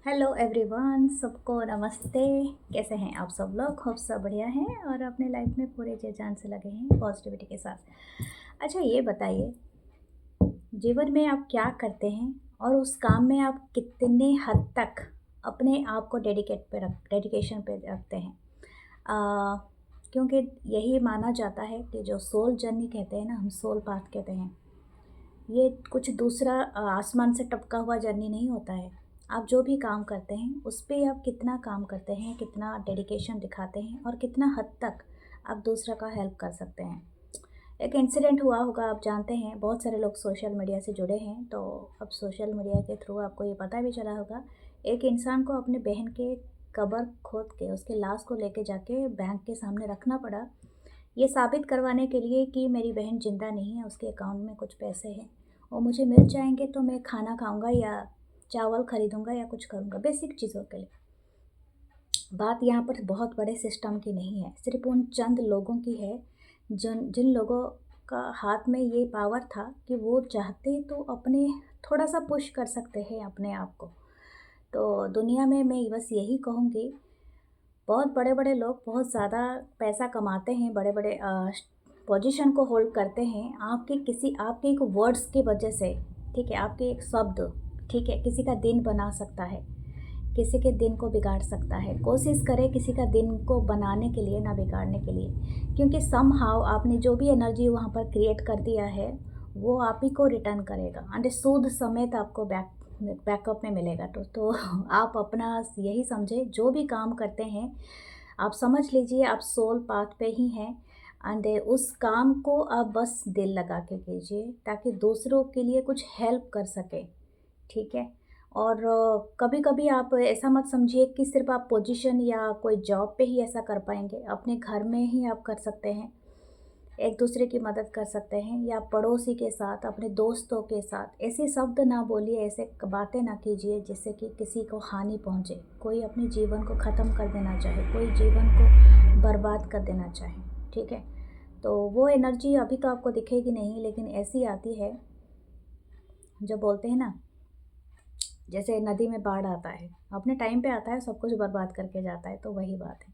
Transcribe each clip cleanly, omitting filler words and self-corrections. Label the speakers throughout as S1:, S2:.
S1: Hello everyone, सबको नमस्ते। कैसे हैं आप सब लोग? होप सब बढ़िया हैं और अपने लाइफ में पूरे जी जान से लगे हैं पॉजिटिविटी के साथ। अच्छा, ये बताइए, जीवन में आप क्या करते हैं और उस काम में आप कितने हद तक अपने आप को डेडिकेशन पे रखते हैं? आ, क्योंकि यही माना जाता है कि जो सोल जर्नी कहते हैं ना, हम सोल पाथ कहते हैं, ये कुछ दूसरा आसमान से टपका हुआ जर्नी नहीं होता है। आप जो भी काम करते हैं उस पे आप कितना काम करते हैं, कितना डेडिकेशन दिखाते हैं और कितना हद तक आप दूसरा का हेल्प कर सकते हैं। एक इंसिडेंट हुआ होगा, आप जानते हैं, बहुत सारे लोग सोशल मीडिया से जुड़े हैं, तो अब सोशल मीडिया के थ्रू आपको ये पता भी चला होगा, एक इंसान को अपने बहन के कब्र खोद के उसके लाश को लेके जाके बैंक के सामने रखना पड़ा, ये साबित करवाने के लिए कि मेरी बहन ज़िंदा नहीं है, उसके अकाउंट में कुछ पैसे हैं, वो मुझे मिल जाएंगे तो मैं खाना खाऊंगा या चावल खरीदूंगा या कुछ करूंगा, बेसिक चीज़ों के लिए। बात यहाँ पर बहुत बड़े सिस्टम की नहीं है, सिर्फ उन चंद लोगों की है जिन जिन लोगों का हाथ में ये पावर था कि वो चाहते तो अपने थोड़ा सा पुश कर सकते हैं अपने आप को। तो दुनिया में मैं बस यही कहूँगी, बहुत बड़े बड़े लोग बहुत ज़्यादा पैसा कमाते हैं, बड़े बड़े पोजीशन को होल्ड करते हैं आपके एक वर्ड्स की वजह से। ठीक है, आपके एक शब्द, ठीक है, किसी का दिन बना सकता है, किसी के दिन को बिगाड़ सकता है। कोशिश करें किसी का दिन को बनाने के लिए, ना बिगाड़ने के लिए, क्योंकि समहाउ आपने जो भी एनर्जी वहाँ पर क्रिएट कर दिया है वो आप ही को रिटर्न करेगा एंड सूद समेत आपको बैकअप में मिलेगा। तो आप अपना यही समझे, जो भी काम करते हैं आप समझ लीजिए आप सोल पाथ पे ही हैं एंड उस काम को आप बस दिल लगा के कीजिए ताकि दूसरों के लिए कुछ हेल्प कर सके। ठीक है, और कभी कभी आप ऐसा मत समझिए कि सिर्फ आप पोजीशन या कोई जॉब पे ही ऐसा कर पाएंगे, अपने घर में ही आप कर सकते हैं, एक दूसरे की मदद कर सकते हैं, या पड़ोसी के साथ, अपने दोस्तों के साथ। ऐसे शब्द ना बोलिए, ऐसे बातें ना कीजिए जिससे कि किसी को हानि पहुंचे, कोई अपने जीवन को ख़त्म कर देना चाहे, कोई जीवन को बर्बाद कर देना चाहे। ठीक है, तो वो एनर्जी अभी तो आपको दिखेगी नहीं, लेकिन ऐसी आती है जो बोलते हैं ना, जैसे नदी में बाढ़ आता है, अपने टाइम पे आता है, सब कुछ बर्बाद करके जाता है, तो वही बात है।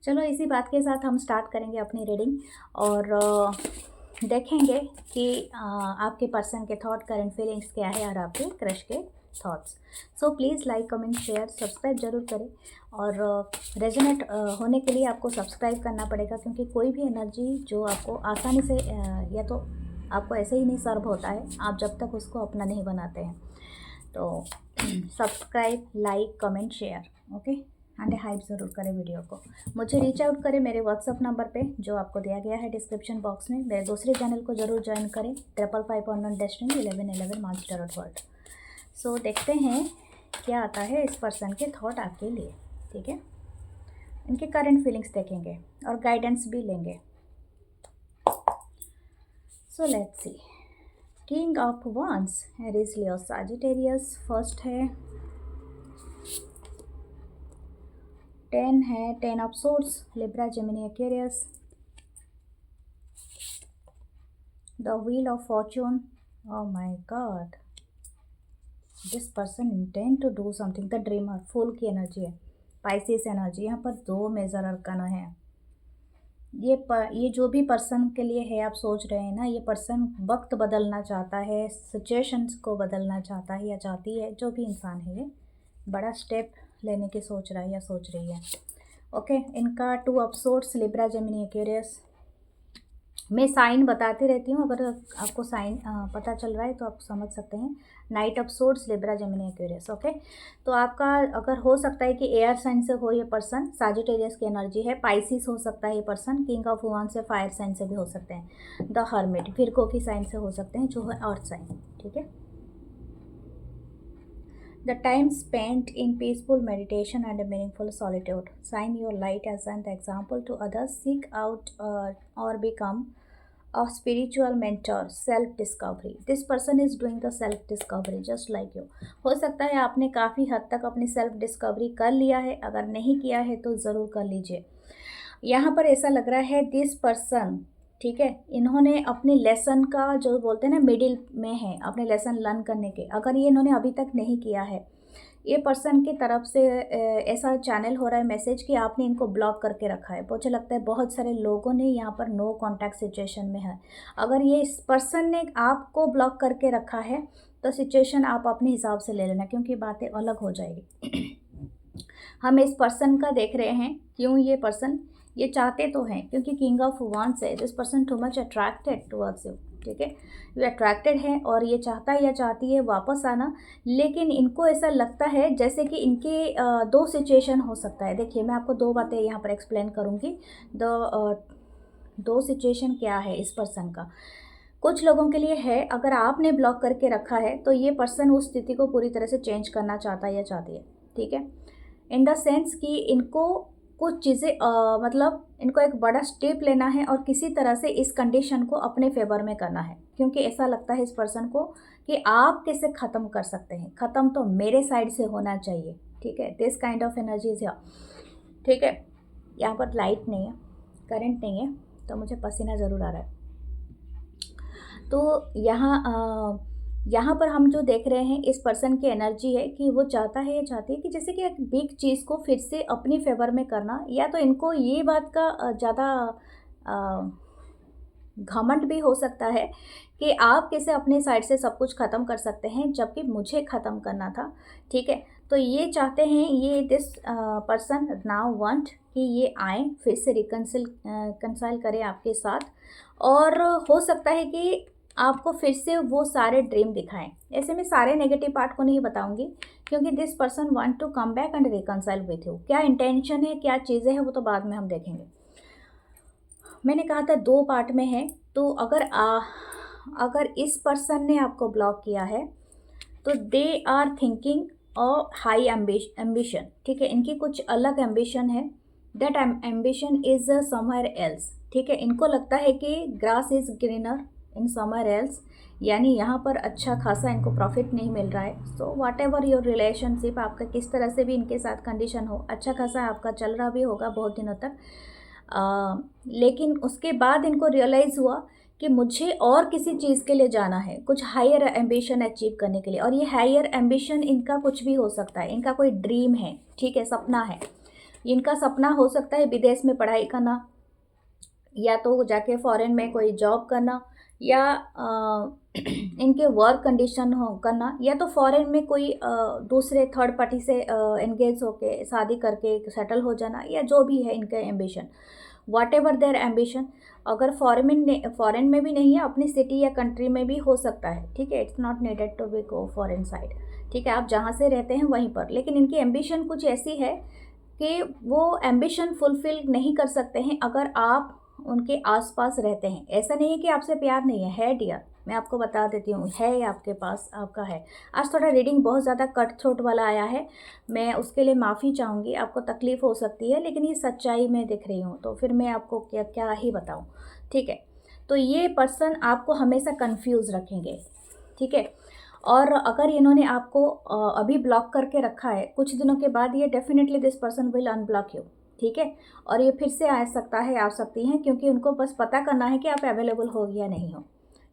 S1: चलो, इसी बात के साथ हम स्टार्ट करेंगे अपनी रीडिंग और देखेंगे कि आपके पर्सन के थॉट, करंट फीलिंग्स क्या है और आपके क्रश के thoughts. So please like, comment, share, subscribe जरूर करें। और रेजोनेट होने के लिए आपको सब्सक्राइब करना पड़ेगा, क्योंकि कोई भी एनर्जी जो आपको आसानी से या तो आपको ऐसे ही नहीं सर्व होता है आप जब तक उसको अपना नहीं बनाते हैं। तो subscribe, like, comment, share, okay, and hype ज़रूर करें वीडियो को। मुझे रीच आउट करें मेरे व्हाट्सअप नंबर पे जो आपको दिया गया है डिस्क्रिप्शन बॉक्स में। मेरे दूसरे चैनल को ज़रूर ज्वाइन करें, 555 डेस्टिनी 1111 मास्टर डॉट वर्ल्ड। सो देखते हैं क्या आता है इस पर्सन के थॉट आपके लिए। ठीक है, इनके करंट फीलिंग्स देखेंगे और गाइडेंस भी लेंगे। So let's see. King of wands, Aries, Leo, Sagittarius first है। 10 है, 10 of swords, Libra, Gemini, Aquarius. The wheel of fortune, oh my god, this person intend to do something, the dreamer, fool की energy है, Pisces energy. यहाँ पर 2 major arcana है। ये जो भी पर्सन के लिए है, आप सोच रहे हैं ना, ये पर्सन वक्त बदलना चाहता है, सिचुएशंस को बदलना चाहता है या चाहती है, जो भी इंसान है ये बड़ा स्टेप लेने की सोच रहा है या सोच रही है। ओके, इनका 2 of swords, Libra, Gemini, Aquarius. मैं साइन बताती रहती हूँ, अगर आपको साइन पता चल रहा है तो आप समझ सकते हैं। Night of swords, Libra, Gemini, Aquarius. Okay, तो आपका अगर हो सकता है कि एयर साइन से हो ये पर्सन, साजिटेरियस की एनर्जी है, पाइसिस हो सकता है ये पर्सन, किंग ऑफ वंस से फायर साइन से भी हो सकते हैं, द हर्मिट, विर्गो की साइन से हो सकते हैं जो है अर्थ साइन। ठीक है, the time spent in peaceful meditation and a meaningful solitude. Shine your light as an example to others. Seek out or become a spiritual mentor. Self discovery. This person is doing the self discovery just like you. हो सकता है आपने काफ़ी हद तक अपनी self discovery कर लिया है, अगर नहीं किया है तो ज़रूर कर लीजिए। यहाँ पर ऐसा लग रहा है दिस पर्सन, ठीक है, इन्होंने अपने लेसन का जो बोलते हैं ना मिडिल में है, अपने लेसन लर्न करने के, अगर ये इन्होंने अभी तक नहीं किया है ये पर्सन की तरफ से ऐसा चैनल हो रहा है मैसेज कि आपने इनको ब्लॉक करके रखा है। मुझे लगता है बहुत सारे लोगों ने यहाँ पर नो कांटेक्ट सिचुएशन में है। अगर ये इस पर्सन ने आपको ब्लॉक करके रखा है तो सिचुएशन आप अपने हिसाब से ले लेना, क्योंकि बातें अलग हो जाएगी। हम इस पर्सन का देख रहे हैं, क्यों ये पर्सन ये चाहते तो हैं, क्योंकि किंग ऑफ वांड्स है, this person too much attracted towards you, ठीक है, ये अट्रैक्टेड है और ये चाहता है या चाहती है वापस आना। लेकिन इनको ऐसा लगता है जैसे कि इनके दो सिचुएशन हो सकता है। देखिए मैं आपको दो बातें यहाँ पर एक्सप्लेन करूँगी। दो सिचुएशन क्या है इस पर्सन का। कुछ लोगों के लिए है, अगर आपने ब्लॉक करके रखा है तो ये पर्सन उस स्थिति को पूरी तरह से चेंज करना चाहता है या चाहती है, ठीक है, इन द सेंस कि इनको कुछ चीज़ें मतलब इनको एक बड़ा स्टेप लेना है और किसी तरह से इस कंडीशन को अपने फेवर में करना है, क्योंकि ऐसा लगता है इस पर्सन को कि आप कैसे ख़त्म कर सकते हैं, ख़त्म तो मेरे साइड से होना चाहिए, ठीक है, दिस काइंड ऑफ एनर्जीज है, ठीक है। यहाँ पर लाइट नहीं है, करंट नहीं है, तो मुझे पसीना ज़रूर आ रहा है। तो यहाँ पर हम जो देख रहे हैं इस पर्सन की एनर्जी है कि वो चाहता है या चाहती है कि जैसे कि एक बिग चीज़ को फिर से अपनी फेवर में करना, या तो इनको ये बात का ज़्यादा घमंड भी हो सकता है कि आप कैसे अपने साइड से सब कुछ ख़त्म कर सकते हैं जबकि मुझे ख़त्म करना था, ठीक है। तो ये चाहते हैं, ये दिस पर्सन नाउ वांट कि ये आए फिर से कंसाइल करें आपके साथ, और हो सकता है कि आपको फिर से वो सारे ड्रीम दिखाएं। ऐसे में सारे नेगेटिव पार्ट को नहीं बताऊंगी, क्योंकि this person want to come back and reconcile with you. क्या इंटेंशन है, क्या चीज़ें हैं, वो तो बाद में हम देखेंगे। मैंने कहा था दो पार्ट में है, तो अगर इस पर्सन ने आपको ब्लॉक किया है तो दे आर थिंकिंग और हाई एम्बिशन, ठीक है, इनकी कुछ अलग एम्बिशन है। That ambition is somewhere else, ठीक है, इनको लगता है कि grass is greener in somewhere else, यानी यहाँ पर अच्छा खासा इनको प्रॉफिट नहीं मिल रहा है। सो वाट एवर योर रिलेशनशिप, आपका किस तरह से भी इनके साथ कंडीशन हो, अच्छा खासा आपका चल रहा भी होगा बहुत दिनों तक, लेकिन उसके बाद इनको रियलाइज़ हुआ कि मुझे और किसी चीज़ के लिए जाना है, कुछ हायर एम्बिशन अचीव करने के लिए। और ये हायर एम्बिशन इनका कुछ भी हो सकता है, इनका कोई ड्रीम है, ठीक है, सपना है। इनका सपना हो सकता है विदेश में पढ़ाई करना, या तो जाके फॉरेन में कोई जॉब करना, या इनके वर्क कंडीशन हो करना, या तो फॉरेन में कोई दूसरे थर्ड पार्टी से एंगेज होके शादी करके सेटल हो जाना, या जो भी है इनका ambition, whatever their ambition. अगर फॉरेन में भी नहीं है, अपनी सिटी या कंट्री में भी हो सकता है, ठीक है, it's not needed to be go foreign side, ठीक है, आप जहाँ से रहते हैं वहीं पर। लेकिन इनकी एम्बिशन कुछ ऐसी है कि वो एम्बिशन फुलफिल नहीं कर सकते हैं अगर आप उनके आसपास रहते हैं। ऐसा नहीं है कि आपसे प्यार नहीं है डियर, मैं आपको बता देती हूँ, है आपके पास, आपका है। आज थोड़ा रीडिंग बहुत ज़्यादा कट थ्रोट वाला आया है, मैं उसके लिए माफ़ी चाहूँगी, आपको तकलीफ़ हो सकती है, लेकिन ये सच्चाई में दिख रही हूँ, तो फिर मैं आपको क्या क्या ही बताऊँ, ठीक है। तो ये पर्सन आपको हमेशा कंफ्यूज रखेंगे, ठीक है, और अगर इन्होंने आपको अभी ब्लॉक करके रखा है, कुछ दिनों के बाद ये definitely this person will unblock you, ठीक है, और ये फिर से आ सकता है, आ सकती हैं, क्योंकि उनको बस पता करना है कि आप अवेलेबल हो या नहीं हो,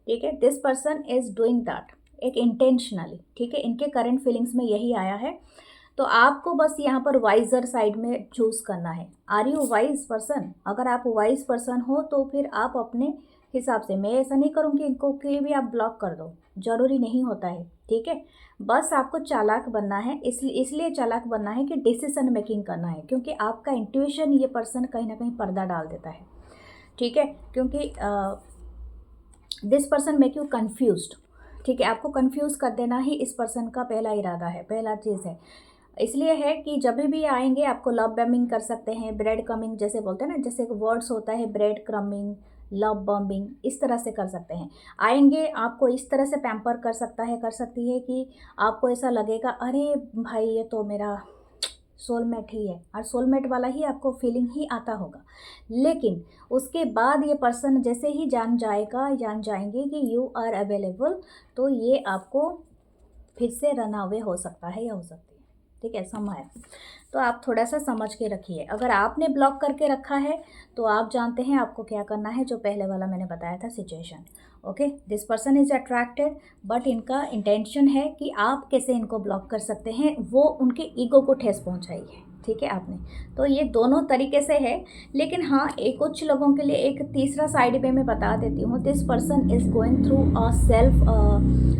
S1: ठीक है। This person is doing that एक इंटेंशनली, ठीक है, इनके करंट फीलिंग्स में यही आया है। तो आपको बस यहाँ पर वाइजर साइड में चूज़ करना है। Are you wise person? अगर आप वाइज पर्सन हो तो फिर आप अपने हिसाब से, मैं ऐसा नहीं करूँगी इनको कि भी आप ब्लॉक कर दो, ज़रूरी नहीं होता है, ठीक है। बस आपको चालाक बनना है, इसलिए चालाक बनना है कि डिसीजन मेकिंग करना है, क्योंकि आपका इंट्यूशन ये पर्सन कहीं ना कहीं पर्दा डाल देता है, ठीक है, क्योंकि this person make you confused, ठीक है, आपको कन्फ्यूज़ कर देना ही इस पर्सन का पहला इरादा है, पहला चीज़ है। इसलिए है कि जब भी आएंगे आपको लव बम्बिंग कर सकते हैं, ब्रेड क्रम्बिंग जैसे बोलते हैं ना, जैसे एक वर्ड्स होता है ब्रेड क्रम्बिंग, लव बम्बिंग, इस तरह से कर सकते हैं। आएंगे आपको इस तरह से पैम्पर कर सकता है, कर सकती है कि आपको ऐसा लगेगा अरे भाई ये तो मेरा सोलमेट ही है, और सोलमेट वाला ही आपको फीलिंग ही आता होगा। लेकिन उसके बाद ये पर्सन जैसे ही जान जाएंगे कि यू आर अवेलेबल, तो ये आपको फिर से रन अवे हो सकता है या हो सकती है, ठीक है, समय। तो आप थोड़ा सा समझ के रखिए। अगर आपने ब्लॉक करके रखा है तो आप जानते हैं आपको क्या करना है, जो पहले वाला मैंने बताया था situation. Okay, this person is attracted, but इनका इंटेंशन है कि आप कैसे इनको ब्लॉक कर सकते हैं, वो उनके ईगो को ठेस पहुंचाई है, ठीक है आपने। तो ये दोनों तरीके से है, लेकिन हाँ एक कुछ लोगों के लिए एक तीसरा साइड पे मैं बता देती हूँ। This person is going through a self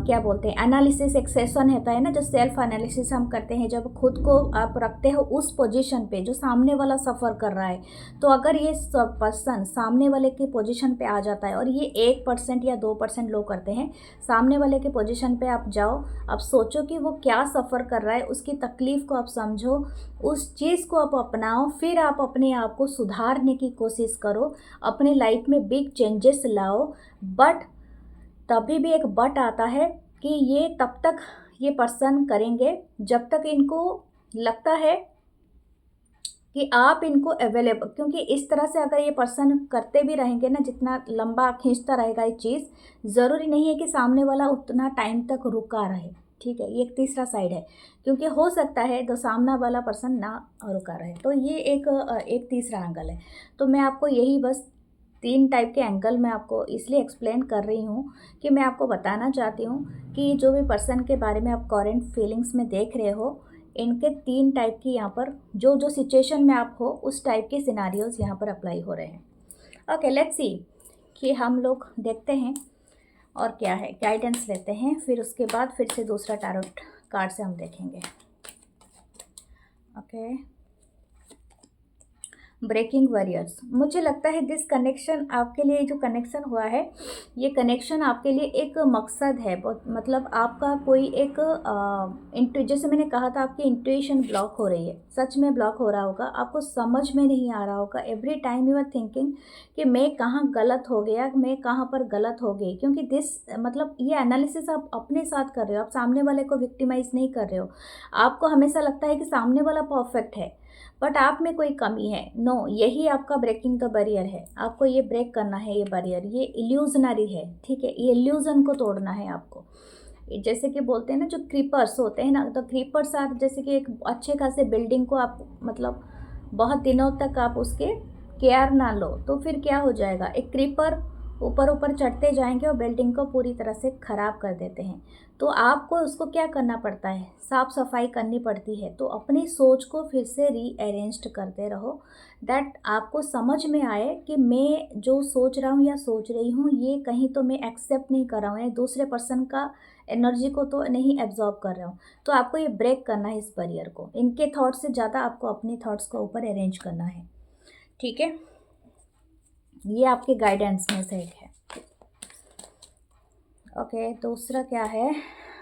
S1: क्या बोलते हैं एनालिसिस, एक सेशन होता है ना जो सेल्फ एनालिसिस हम करते हैं, जब खुद को आप रखते हो उस पोजीशन पे जो सामने वाला सफ़र कर रहा है। तो अगर ये पर्सन सामने वाले की पोजीशन पे आ जाता है, और ये 1% या 2% लोग करते हैं, सामने वाले के पोजीशन पे आप जाओ, आप सोचो कि वो क्या सफ़र कर रहा है, उसकी तकलीफ़ को आप समझो, उस चीज़ को आप अपनाओ, फिर आप अपने आप को सुधारने की कोशिश करो, अपने लाइफ में बिग चेंजेस लाओ। बट तभी भी एक बट आता है कि ये तब तक ये पर्सन करेंगे जब तक इनको लगता है कि आप इनको अवेलेबल, क्योंकि इस तरह से अगर ये पर्सन करते भी रहेंगे ना, जितना लंबा खींचता रहेगा ये चीज़, ज़रूरी नहीं है कि सामने वाला उतना टाइम तक रुका रहे, ठीक है। ये एक तीसरा साइड है, क्योंकि हो सकता है तो सामने वाला पर्सन ना रुका रहे। तो ये एक तीसरा एंगल है। तो मैं आपको यही बस 3 टाइप के एंगल मैं आपको इसलिए एक्सप्लेन कर रही हूँ कि मैं आपको बताना चाहती हूँ कि जो भी पर्सन के बारे में आप करंट फीलिंग्स में देख रहे हो, इनके 3 टाइप की यहाँ पर जो जो सिचुएशन में आप हो उस टाइप के सिनारियोज यहाँ पर अप्लाई हो रहे हैं। ओके, लेट्स सी कि हम लोग देखते हैं और क्या है, गाइडेंस लेते हैं, फिर उसके बाद फिर से दूसरा टैरोट कार्ड से हम देखेंगे। ओके, ब्रेकिंग वॉरियर्स, मुझे लगता है दिस कनेक्शन आपके लिए जो कनेक्शन हुआ है, ये कनेक्शन आपके लिए एक मकसद है बहुत, मतलब आपका कोई एक जैसे मैंने कहा था आपकी इंट्यूशन ब्लॉक हो रही है, सच में ब्लॉक हो रहा होगा, आपको समझ में नहीं आ रहा होगा। Every time you are thinking कि मैं कहाँ गलत हो गया, मैं कहाँ पर गलत हो गई, क्योंकि दिस मतलब ये एनालिसिस आप अपने साथ कर रहे हो, आप सामने वाले को विक्टिमाइज नहीं कर रहे हो। आपको हमेशा लगता है कि सामने वाला परफेक्ट है, बट आप में कोई कमी है। नो, यही आपका ब्रेकिंग द बैरियर है, आपको ये ब्रेक करना है, ये बैरियर, ये इल्यूजनरी है, ठीक है। ये इल्यूजन को तोड़ना है आपको। जैसे कि बोलते हैं ना जो क्रीपर्स होते हैं ना, तो क्रीपर्स आप जैसे कि एक अच्छे खासे बिल्डिंग को आप मतलब बहुत दिनों तक आप उसके केयर ना लो, तो फिर क्या हो जाएगा, एक क्रीपर ऊपर ऊपर चढ़ते जाएंगे और बिल्डिंग को पूरी तरह से ख़राब कर देते हैं। तो आपको उसको क्या करना पड़ता है, साफ़ सफाई करनी पड़ती है। तो अपनी सोच को फिर से रीअरेंज्ड करते रहो, दैट आपको समझ में आए कि मैं जो सोच रहा हूँ या सोच रही हूँ, ये कहीं तो मैं एक्सेप्ट नहीं कर रहा हूँ, या दूसरे पर्सन का एनर्जी को तो नहीं एब्जॉर्ब कर रहा हूँ। तो आपको ये ब्रेक करना है इस बैरियर को, इनके थॉट्स से ज़्यादा आपको अपने थॉट्स को ऊपर अरेंज करना है, ठीक है। ये आपके गाइडेंस में से एक है। ओके, दूसरा क्या है,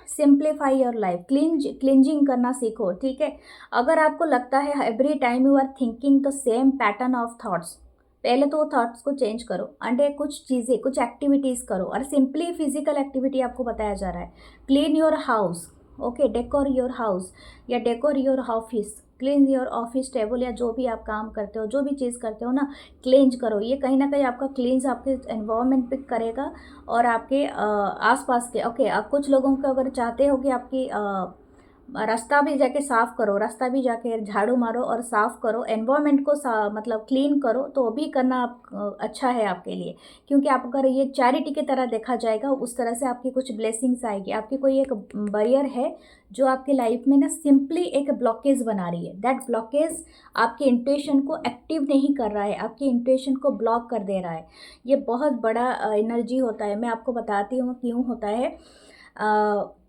S1: सिंप्लीफाई योर लाइफ, क्लिंजिंग करना सीखो, ठीक है। अगर आपको लगता है every time you are thinking the same pattern of thoughts, पहले तो वो थॉट्स को चेंज करो, एंड कुछ चीज़ें कुछ एक्टिविटीज़ करो, और सिंपली फिजिकल एक्टिविटी आपको बताया जा रहा है। Clean your house, okay, decor your house या decor your office, clean your office table, या जो भी आप काम करते हो, जो भी चीज़ करते हो ना, क्लींज करो। ये कहीं ना कहीं आपका क्लींज आपके एनवायरनमेंट पे करेगा, और आपके आसपास के, ओके, आप कुछ लोगों को अगर चाहते हो कि आपकी रास्ता भी जाके साफ़ करो, रास्ता भी जाके झाड़ू मारो और साफ़ करो, एनवायरनमेंट को मतलब क्लीन करो, तो भी करना आप अच्छा है आपके लिए। क्योंकि आप अगर ये चैरिटी की तरह देखा जाएगा, उस तरह से आपकी कुछ ब्लेसिंग्स आएगी। आपकी कोई एक बैरियर है जो आपकी लाइफ में ना सिंपली एक ब्लॉकेज बना रही है, दैट ब्लॉकेज आपके इंट्यूशन को एक्टिव नहीं कर रहा है, आपके इंट्यूशन को ब्लॉक कर दे रहा है। ये बहुत बड़ा एनर्जी होता है, मैं आपको बताती हूँ क्यों होता है।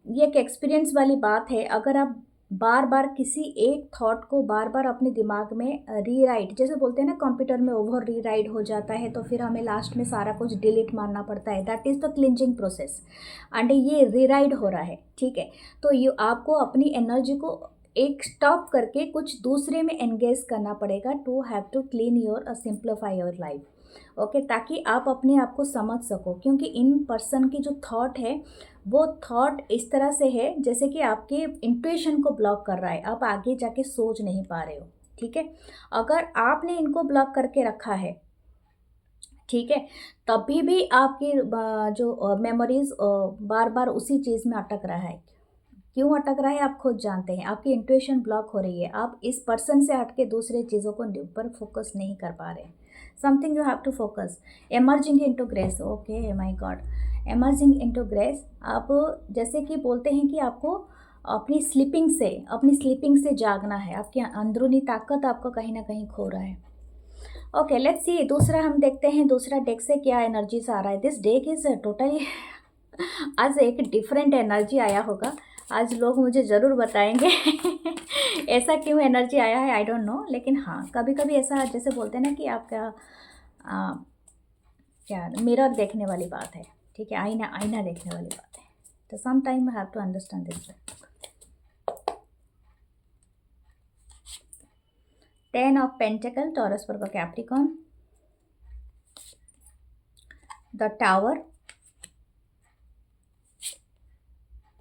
S1: ये एक एक्सपीरियंस वाली बात है। अगर आप बार बार किसी एक थॉट को बार बार अपने दिमाग में रीराइट, जैसे बोलते हैं ना कंप्यूटर में ओवर रीराइट हो जाता है, तो फिर हमें लास्ट में सारा कुछ डिलीट मारना पड़ता है, that is the cleansing process, and ये रीराइट हो रहा है, ठीक है। तो ये आपको अपनी एनर्जी को एक स्टॉप करके कुछ दूसरे में एंगेज करना पड़ेगा, to have to clean your simplify your life, okay, ताकि आप अपने आप को समझ सको। क्योंकि इन पर्सन की जो थॉट है, वो थॉट इस तरह से है जैसे कि आपके इंट्यूशन को ब्लॉक कर रहा है, आप आगे जाके सोच नहीं पा रहे हो, ठीक है। अगर आपने इनको ब्लॉक करके रखा है, ठीक है, तभी भी आपकी जो मेमोरीज बार बार उसी चीज़ में अटक रहा है। क्यों अटक रहा है आप खुद जानते हैं, आपकी इंट्यूशन ब्लॉक हो रही है, आप इस पर्सन से हट के दूसरे चीज़ों को ऊपर फोकस नहीं कर पा रहे हैं, something you have to focus. Emerging into grace, okay my god, emerging into grace. आप जैसे कि बोलते हैं कि आपको अपनी स्लीपिंग से जागना है, आपकी अंदरूनी ताकत आपको कहीं ना कहीं खो रहा है। ओके लेट्स सी, दूसरा हम देखते हैं दूसरा डेक से क्या एनर्जीज आ रहा है। दिस डेक इज टोटली आज एक डिफरेंट एनर्जी आया होगा, आज लोग मुझे ज़रूर बताएंगे ऐसा क्यों एनर्जी आया है, आई डोंट नो। लेकिन हाँ, कभी कभी ऐसा जैसे बोलते हैं ना कि आपका क्या मिरर देखने वाली बात है, ठीक है, आईना आईना देखने वाली बात है। तो some time have to understand this. 10 of Pentacle, Taurus, Virgo, Capricorn, the Tower,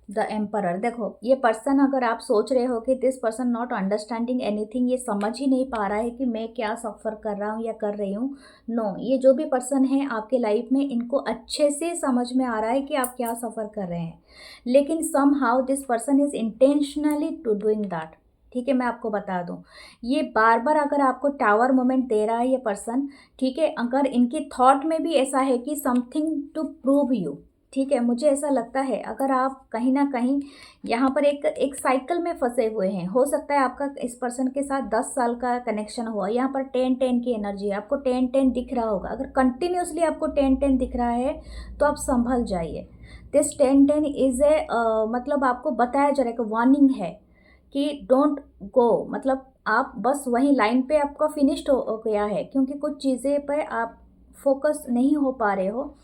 S1: the emperor. देखो ये पर्सन, अगर आप सोच रहे हो कि this person not understanding anything, ये समझ ही नहीं पा रहा है कि मैं क्या सफ़र कर रहा हूँ या कर रही हूँ, नो, ये जो भी पर्सन है आपके लाइफ में, इनको अच्छे से समझ में आ रहा है कि आप क्या सफ़र कर रहे हैं, लेकिन somehow this person is intentionally to doing that. ठीक है, मैं आपको बता दूं, ये बार बार अगर आपको टावर मोमेंट दे रहा है ये पर्सन, ठीक है, अगर इनकी थॉट में भी ऐसा है कि समथिंग टू प्रूव यू, ठीक है, मुझे ऐसा लगता है अगर आप कहीं ना कहीं यहाँ पर एक साइकिल में फंसे हुए हैं, हो सकता है आपका इस पर्सन के साथ 10 साल का कनेक्शन हुआ, यहाँ पर 10-10 की एनर्जी है, आपको 10-10 दिख रहा होगा। अगर कंटिन्यूसली आपको 10-10 दिख रहा है तो आप संभल जाइए। दिस 10-10 इज़ ए मतलब आपको बताया जा रहा है कि वार्निंग है कि डोंट गो, मतलब आप बस वहीं लाइन पे आपका फिनिश्ड हो गया है, क्योंकि कुछ चीज़ें पे आप फोकस नहीं हो पा रहे हो,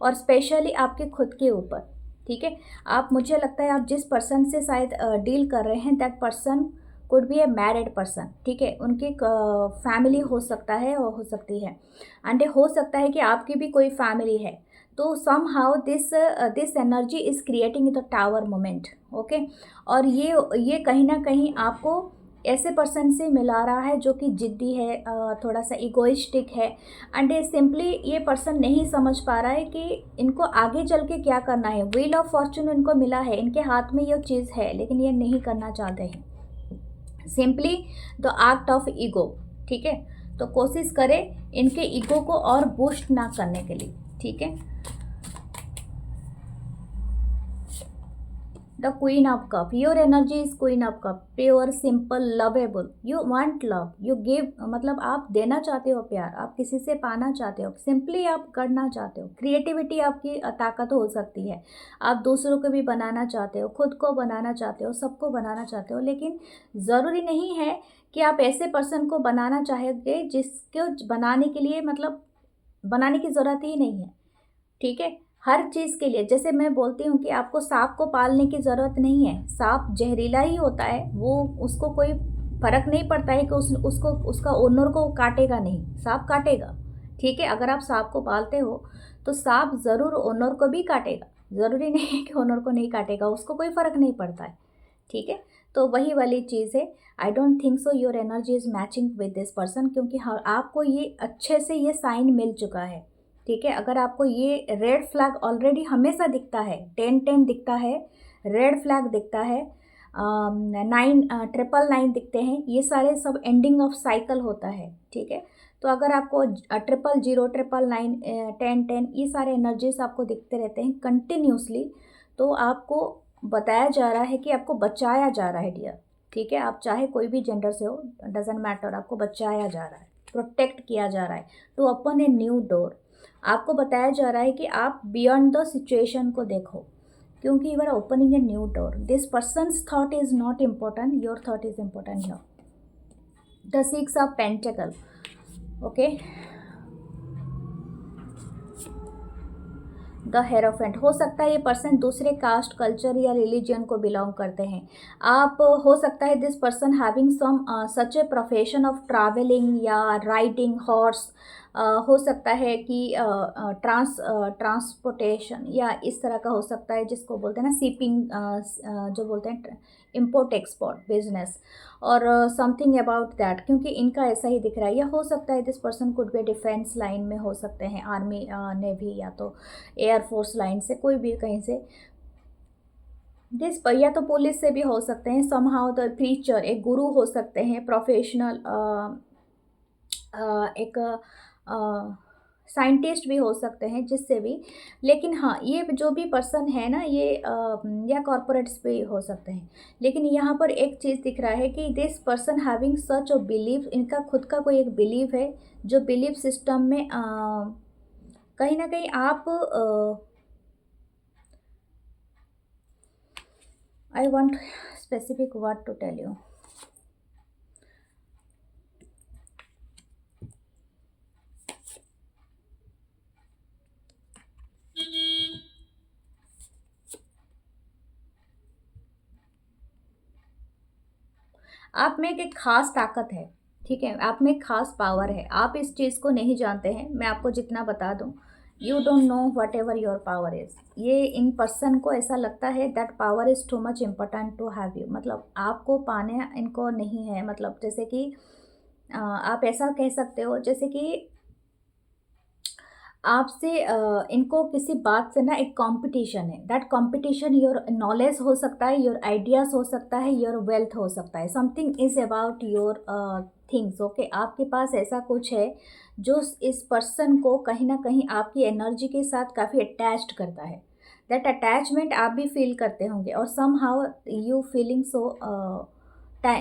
S1: और स्पेशली आपके खुद के ऊपर। ठीक है, आप, मुझे लगता है आप जिस पर्सन से शायद डील कर रहे हैं, that person could be A married person. ठीक है, उनकी फैमिली हो सकता है और हो सकती है, एंड हो सकता है कि आपकी भी कोई फैमिली है। तो somehow this energy is creating the tower moment. Okay, और ये कहीं ना कहीं आपको ऐसे पर्सन से मिला रहा है जो कि जिद्दी है, थोड़ा सा इगोइस्टिक है, एंड सिंपली ये पर्सन नहीं समझ पा रहा है कि इनको आगे चल के क्या करना है। व्हील ऑफ फॉर्चून इनको मिला है, इनके हाथ में ये चीज़ है, लेकिन ये नहीं करना चाहते हैं, simply the act of ego. ठीक है, तो कोशिश करें इनके ईगो को और बूस्ट ना करने के लिए। ठीक है, the queen of cup, your energy is queen of cup, pure, simple, lovable, you want love, you give, मतलब आप देना चाहते हो प्यार, आप किसी से पाना चाहते हो, सिंपली आप करना चाहते हो। क्रिएटिविटी आपकी ताकत हो सकती है, आप दूसरों को भी बनाना चाहते हो, खुद को बनाना चाहते हो, सबको बनाना चाहते हो, लेकिन ज़रूरी नहीं है कि आप ऐसे पर्सन को बनाना चाहेंगे जिसको बनाने के लिए, मतलब बनाने की ज़रूरत ही नहीं है। ठीक है, हर चीज़ के लिए, जैसे मैं बोलती हूँ कि आपको सांप को पालने की ज़रूरत नहीं है, सांप जहरीला ही होता है, वो उसको कोई फ़र्क नहीं पड़ता है कि उसको उसका ओनर को काटेगा नहीं, सांप काटेगा। ठीक है, अगर आप सांप को पालते हो तो सांप ज़रूर ओनर को भी काटेगा, ज़रूरी नहीं है कि ओनर को नहीं काटेगा, उसको कोई फ़र्क नहीं पड़ता है। ठीक है, तो वही वाली चीज़ है। I don't think so your energy is matching with this person, क्योंकि आपको ये अच्छे से ये साइन मिल चुका है। ठीक है, अगर आपको ये रेड फ्लैग ऑलरेडी हमेशा दिखता है, 10-10 दिखता है, रेड फ्लैग दिखता है, 9-9 दिखते हैं, ये सारे सब एंडिंग ऑफ साइकिल होता है। ठीक है, तो अगर आपको 000, 999, 10-10 ये सारे एनर्जीज आपको दिखते रहते हैं कंटिन्यूसली, तो आपको बताया जा रहा है कि आपको बचाया जा रहा है डियर। ठीक है, आप चाहे कोई भी जेंडर से हो, डजेंट मैटर, आपको बचाया जा रहा है, प्रोटेक्ट किया जा रहा है, to open a new door. आपको बताया जा रहा है कि आप बियॉन्ड द सिचुएशन को देखो, क्योंकि you are opening a new door. This person's thought is not important, your thought is important here. The 6 of pentacle, okay, the hierophant. हो सकता है ये पर्सन दूसरे कास्ट, कल्चर या रिलीजन को बिलोंग करते हैं। आप, हो सकता है this person having some such a profession of travelling या राइडिंग हॉर्स, हो सकता है कि ट्रांसपोर्टेशन या इस तरह का हो सकता है, जिसको बोलते हैं ना शिपिंग, जो बोलते हैं इम्पोर्ट एक्सपोर्ट बिजनेस, और समथिंग अबाउट दैट, क्योंकि इनका ऐसा ही दिख रहा है। या हो सकता है this person could be defence line में हो सकते हैं, आर्मी, नेवी, या तो एयरफोर्स लाइन से, कोई भी कहीं से, दिस, या तो पुलिस से भी हो सकते हैं, समहाउ द प्रीचर, एक गुरु हो सकते हैं, प्रोफेशनल, एक साइंटिस्ट भी हो सकते हैं, जिससे भी। लेकिन हाँ, ये जो भी पर्सन है ना, ये या कॉरपोरेट्स भी हो सकते हैं। लेकिन यहाँ पर एक चीज़ दिख रहा है कि this person having such a believe, इनका खुद का कोई एक बिलीव है, जो बिलीव सिस्टम में कहीं ना कहीं आप I want specific word to tell you. आप में एक खास ताकत है, ठीक है, आप में एक खास पावर है। आप इस चीज़ को नहीं जानते हैं, मैं आपको जितना बता दूं, you don't know whatever your power is. ये इन पर्सन को ऐसा लगता है that power is too much important to have you, मतलब आपको पाने इनको नहीं है। मतलब जैसे कि आप ऐसा कह सकते हो, जैसे कि आपसे इनको किसी बात से ना एक कंपटीशन है। दैट कंपटीशन योर नॉलेज हो सकता है, योर आइडियाज़ हो सकता है, योर वेल्थ हो सकता है। Something is about your things. Okay, आपके पास ऐसा कुछ है जो इस पर्सन को कहीं ना कहीं आपकी एनर्जी के साथ काफ़ी अटैच्ड करता है। दैट अटैचमेंट आप भी फील करते होंगे, और somehow you feeling so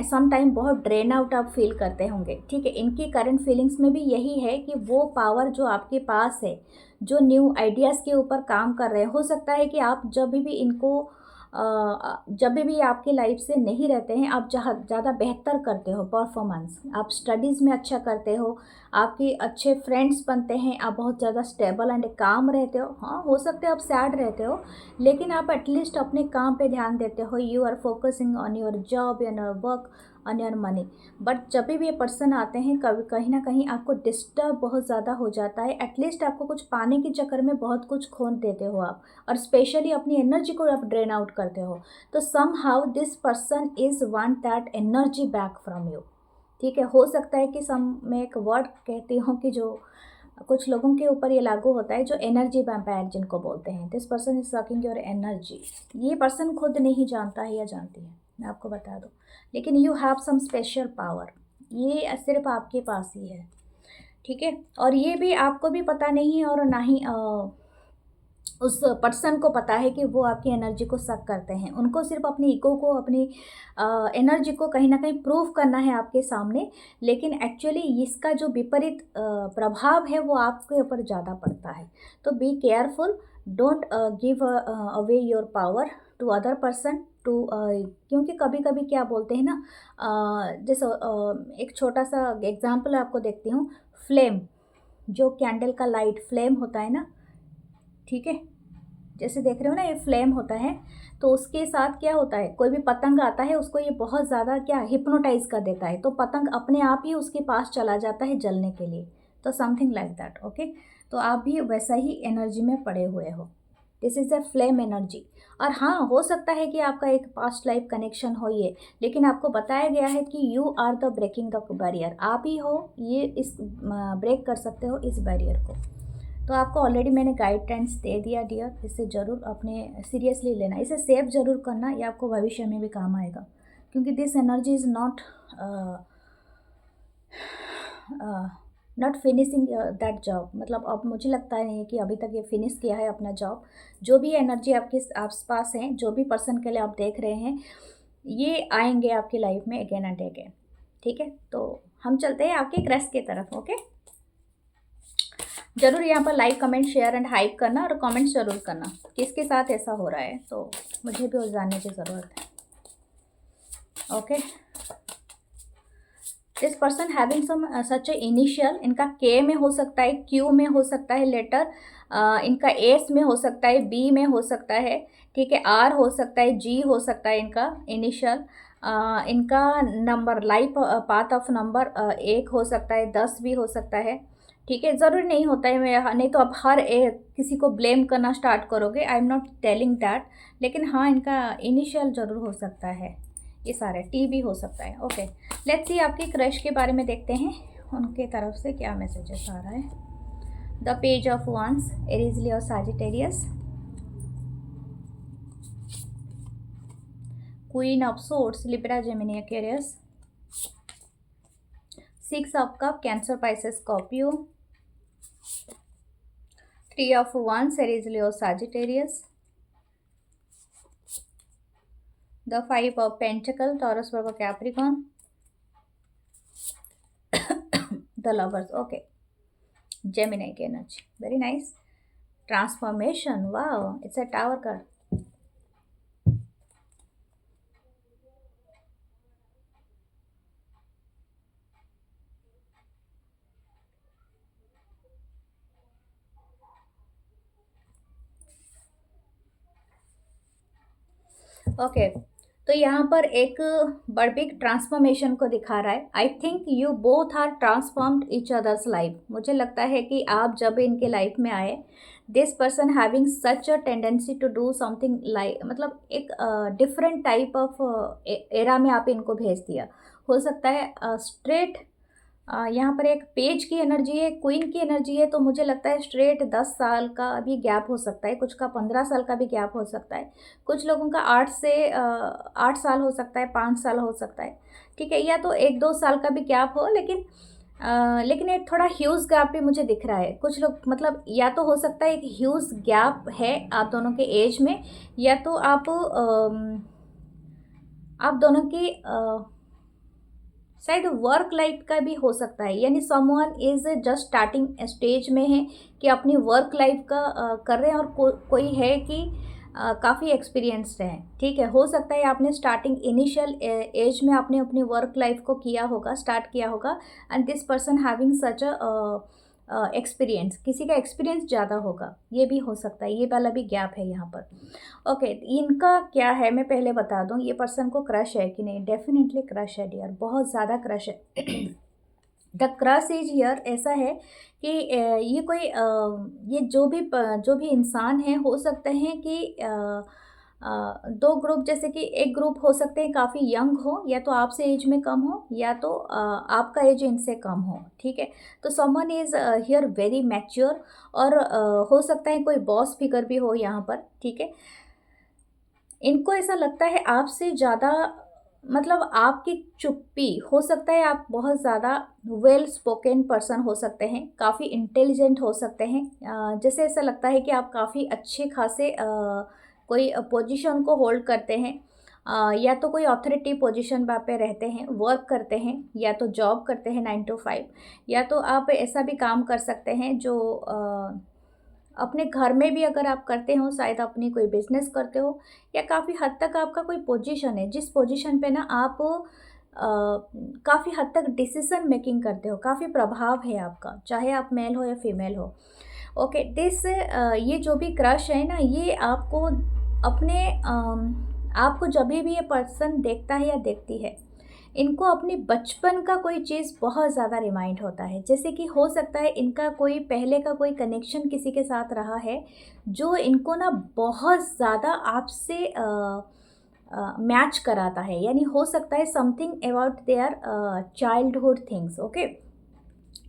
S1: some time बहुत ड्रेन आउट आप फील करते होंगे। ठीक है, इनकी करंट फीलिंग्स में भी यही है कि वो पावर जो आपके पास है, जो न्यू आइडियाज़ के ऊपर काम कर रहे हैं, हो सकता है कि आप जब भी इनको जब भी आपके लाइफ से नहीं रहते हैं, आप जहाँ ज़्यादा बेहतर करते हो परफॉर्मेंस, आप स्टडीज़ में अच्छा करते हो, आपके अच्छे फ्रेंड्स बनते हैं, आप बहुत ज़्यादा स्टेबल एंड काम रहते हो। हाँ, हो सकता है आप सैड रहते हो, लेकिन आप एटलीस्ट अपने काम पे ध्यान देते हो। You are focusing on your job, on your work, on your money. But जब भी ये पर्सन आते हैं, कभी कहीं ना कहीं आपको डिस्टर्ब बहुत ज़्यादा हो जाता है। एटलीस्ट आपको कुछ पाने के चक्कर में बहुत कुछ खो देते हो आप, और स्पेशली अपनी एनर्जी को आप ड्रेन आउट करते हो। तो somehow this person is want that energy back from you. ठीक है, हो सकता है कि सम मैं एक वर्ड कहती हूँ कि जो कुछ लोगों के ऊपर ये लागू होता है, जो एनर्जी वैम्पायर जिनको बोलते हैं। This person is sucking your energy. ये पर्सन खुद नहीं जानता है या जानती है, मैं आपको बता दूँ, लेकिन you have some special power, ये सिर्फ आपके पास ही है। ठीक है, और ये भी आपको भी पता नहीं है, और ना ही उस पर्सन को पता है कि वो आपकी एनर्जी को सक करते हैं। उनको सिर्फ अपनी ईगो को, अपनी एनर्जी को कहीं ना कहीं प्रूव करना है आपके सामने। लेकिन एक्चुअली इसका जो विपरीत प्रभाव है वो आपके ऊपर ज़्यादा पड़ता है। तो be careful, don't give away your power to other person, to क्योंकि कभी कभी क्या बोलते हैं ना, जैसे एक छोटा सा एग्जाम्पल आपको देखती हूँ। फ्लेम, जो कैंडल का लाइट फ्लेम होता है ना, ठीक है, जैसे देख रहे हो ना, ये फ्लेम होता है। तो उसके साथ क्या होता है, कोई भी पतंग आता है, उसको ये बहुत ज़्यादा क्या हिप्नोटाइज कर देता है, तो पतंग अपने आप ही उसके पास चला जाता है जलने के लिए। तो समथिंग लाइक दैट। ओके, तो आप भी वैसा ही एनर्जी में पड़े हुए हो। This is a flame energy. और हाँ, हो सकता है कि आपका एक पास्ट लाइफ कनेक्शन हो ये, लेकिन आपको बताया गया है कि you are the breaking the barrier. आप ही हो ये इस ब्रेक कर सकते हो इस बैरियर को। तो आपको ऑलरेडी मैंने गाइडेंस दे दिया डियर, इसे ज़रूर अपने सीरियसली लेना, इसे सेव ज़रूर करना, ये आपको भविष्य में भी काम आएगा। क्योंकि this energy is not finishing that job. मतलब अब मुझे लगता है नहीं कि अभी तक ये फिनिश किया है अपना जॉब। जो भी एनर्जी आपके आस पास हैं, जो भी पर्सन के लिए आप देख रहे हैं, ये आएंगे आपकी लाइफ में अगेन एंड अगेन। ठीक है, तो हम चलते हैं आपके क्रश की तरफ। ओके, जरूर यहाँ पर like, comment, share and hype करना, और कमेंट जरूर करना किसके साथ ऐसा हो रहा है, तो मुझे भी जानने की ज़रूरत है। Okay, this person having some such a initial, इनका के में हो सकता है, क्यू में हो सकता है लेटर, इनका एस में हो सकता है, बी में हो सकता है, ठीक है, आर हो सकता है, जी हो सकता है इनका इनिशियल। इनका number, life path of number 1 हो सकता है, 10 भी हो सकता है। ठीक है, ज़रूरी नहीं होता है, मैं नहीं तो आप हर एक किसी को ब्लेम करना स्टार्ट करोगे। आई एम नॉट टेलिंग दैट, लेकिन हाँ, इनका इनिशियल ज़रूर हो सकता है, ये सारे टी भी हो सकता है। ओके, लेट्स सी आपकी क्रश के बारे में देखते हैं, उनके तरफ से क्या मैसेजेस आ रहा है। द पेज ऑफ वांस, Aries, Leo, Sagittarius, queen of swords, Libra, Gemini, Aquarius, 6 of cup, cancer, Pisces, Scorpio, Three of Wands, Aries, Leo, Sagittarius. The Five of Pentacles, Taurus, Virgo, Capricorn. The Lovers, okay. Gemini energy, very nice. Transformation, wow, it's a Tower card. Okay, तो यहाँ पर एक बड़ big transformation को दिखा रहा है. I think you both are transformed each others life. मुझे लगता है कि आप जब इनके लाइफ में आए, this person having such a tendency to do something like, मतलब एक डिफरेंट टाइप ऑफ एरा में आप इनको भेज दिया. हो सकता है स्ट्रेट, यहाँ पर एक पेज की एनर्जी है, क्वीन की एनर्जी है, तो मुझे लगता है स्ट्रेट 10 साल का भी गैप हो सकता है, कुछ का 15 साल का भी गैप हो सकता है, कुछ लोगों का 8 साल हो सकता है, 5 साल हो सकता है. ठीक है, या तो 1-2 साल का भी गैप हो, लेकिन एक थोड़ा ह्यूज गैप भी मुझे दिख रहा है. कुछ लोग, मतलब या तो हो सकता है एक ह्यूज गैप है आप दोनों के एज में, या तो आप दोनों की शायद वर्क लाइफ का भी हो सकता है. यानी someone is just starting stage में है कि अपनी वर्क लाइफ का कर रहे हैं, और कोई है कि काफ़ी एक्सपीरियंस्ड है. ठीक है, हो सकता है आपने स्टार्टिंग इनिशियल एज में आपने अपनी वर्क लाइफ को किया होगा, स्टार्ट किया होगा, and this person having such a experience, किसी का एक्सपीरियंस ज़्यादा होगा, ये भी हो सकता है. ये वाला भी गैप है यहाँ पर. ओके, इनका क्या है मैं पहले बता दूँ. ये पर्सन को क्रश है कि नहीं? डेफिनेटली क्रश है डियर, बहुत ज़्यादा क्रश है. The crush is here. ऐसा है कि ये कोई ये जो भी इंसान है, हो सकते हैं कि दो ग्रुप, जैसे कि एक ग्रुप हो सकते हैं काफ़ी यंग हो, या तो आपसे एज में कम हो, या तो आपका एज इनसे कम हो. ठीक है, तो someone is here very mature, और हो सकता है कोई बॉस फिगर भी हो यहाँ पर. ठीक है, इनको ऐसा लगता है आपसे ज़्यादा, मतलब आपकी चुप्पी, हो सकता है आप बहुत ज़्यादा वेल स्पोकन पर्सन हो सकते हैं, काफ़ी इंटेलिजेंट हो सकते हैं. जैसे ऐसा लगता है कि आप काफ़ी अच्छे खासे कोई पोजीशन को होल्ड करते हैं, या तो कोई अथॉरिटी पोजीशन पे रहते हैं, वर्क करते हैं, या तो जॉब करते हैं 9 to 5, या तो आप ऐसा भी काम कर सकते हैं जो अपने घर में भी अगर आप करते हो, शायद अपनी कोई बिजनेस करते हो, या काफ़ी हद तक आपका कोई पोजीशन है जिस पोजीशन पे ना आप काफ़ी हद तक डिसीजन मेकिंग करते हो, काफ़ी प्रभाव है आपका, चाहे आप मेल हो या फीमेल हो. ओके, ये जो भी क्रश है ना, ये आपको अपने आपको जब भी ये पर्सन देखता है या देखती है, इनको अपनी बचपन का कोई चीज़ बहुत ज़्यादा रिमाइंड होता है. जैसे कि हो सकता है इनका कोई पहले का कोई कनेक्शन किसी के साथ रहा है, जो इनको ना बहुत ज़्यादा आपसे मैच कराता है. यानी हो सकता है something about their childhood things. Okay,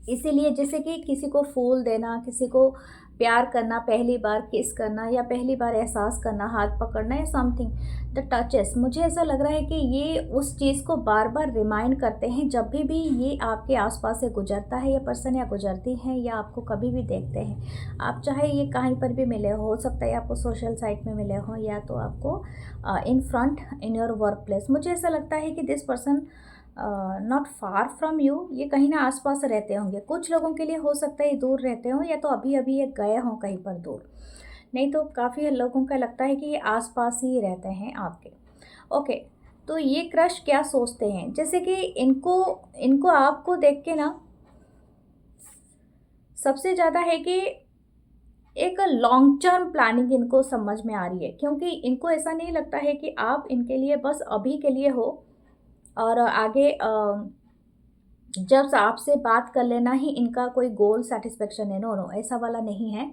S1: इसीलिए जैसे कि किसी को फूल देना, किसी को प्यार करना, पहली बार किस करना, या पहली बार एहसास करना, हाथ पकड़ना, या समथिंग द टचेस, मुझे ऐसा लग रहा है कि ये उस चीज़ को बार बार रिमाइंड करते हैं जब भी ये आपके आसपास से गुजरता है, या पर्सन, या गुजरती हैं, या आपको कभी भी देखते हैं. आप चाहे ये कहीं पर भी मिले हो सकता है आपको सोशल साइट में मिले हो, या तो आपको in front in your work place. मुझे ऐसा लगता है कि this person not far from you, ये कहीं ना आसपास रहते होंगे. कुछ लोगों के लिए हो सकता है ये दूर रहते हों, या तो अभी अभी ये गए हों कहीं पर दूर, नहीं तो काफ़ी लोगों का लगता है कि ये आसपास ही रहते हैं आपके. ओके, तो ये क्रश क्या सोचते हैं, जैसे कि इनको आपको देख के ना सबसे ज़्यादा है कि एक लॉन्ग टर्म प्लानिंग इनको समझ में आ रही है, क्योंकि इनको ऐसा नहीं लगता है कि आप इनके लिए बस अभी के लिए हो, और आगे जब आपसे बात कर लेना ही इनका कोई गोल सेटिस्फेक्शन है. नो नो, ऐसा वाला नहीं है.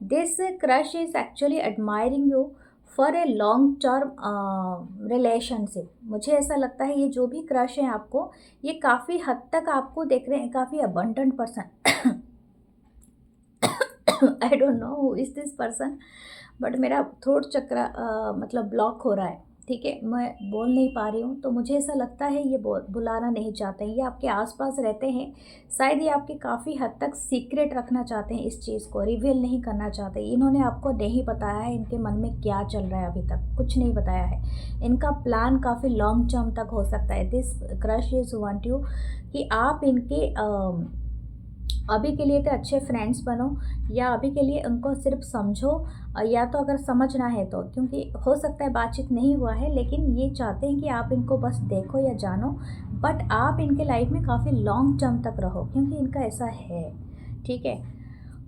S1: This crush is actually admiring you for a long term relationship. मुझे ऐसा लगता है ये जो भी क्रश है आपको, ये काफ़ी हद तक आपको देख रहे हैं, काफ़ी abundant person. I don't know who is this person, but मेरा थ्रोट चक्र मतलब ब्लॉक हो रहा है. ठीक है, मैं बोल नहीं पा रही हूँ, तो मुझे ऐसा लगता है ये बुलाना नहीं चाहते हैं, ये आपके आसपास रहते हैं। शायद ये आपके काफ़ी हद तक सीक्रेट रखना चाहते हैं, इस चीज़ को रिवील नहीं करना चाहते। इन्होंने आपको नहीं बताया है इनके मन में क्या चल रहा है, अभी तक कुछ नहीं बताया है। इनका प्लान काफ़ी लॉन्ग टर्म तक हो सकता है। This crush is want you कि आप इनके अभी के लिए तो अच्छे फ्रेंड्स बनो, या अभी के लिए उनको सिर्फ समझो, या तो अगर समझना है तो, क्योंकि हो सकता है बातचीत नहीं हुआ है, लेकिन ये चाहते हैं कि आप इनको बस देखो या जानो, बट आप इनके लाइफ में काफ़ी लॉन्ग टर्म तक रहो, क्योंकि इनका ऐसा है। ठीक है,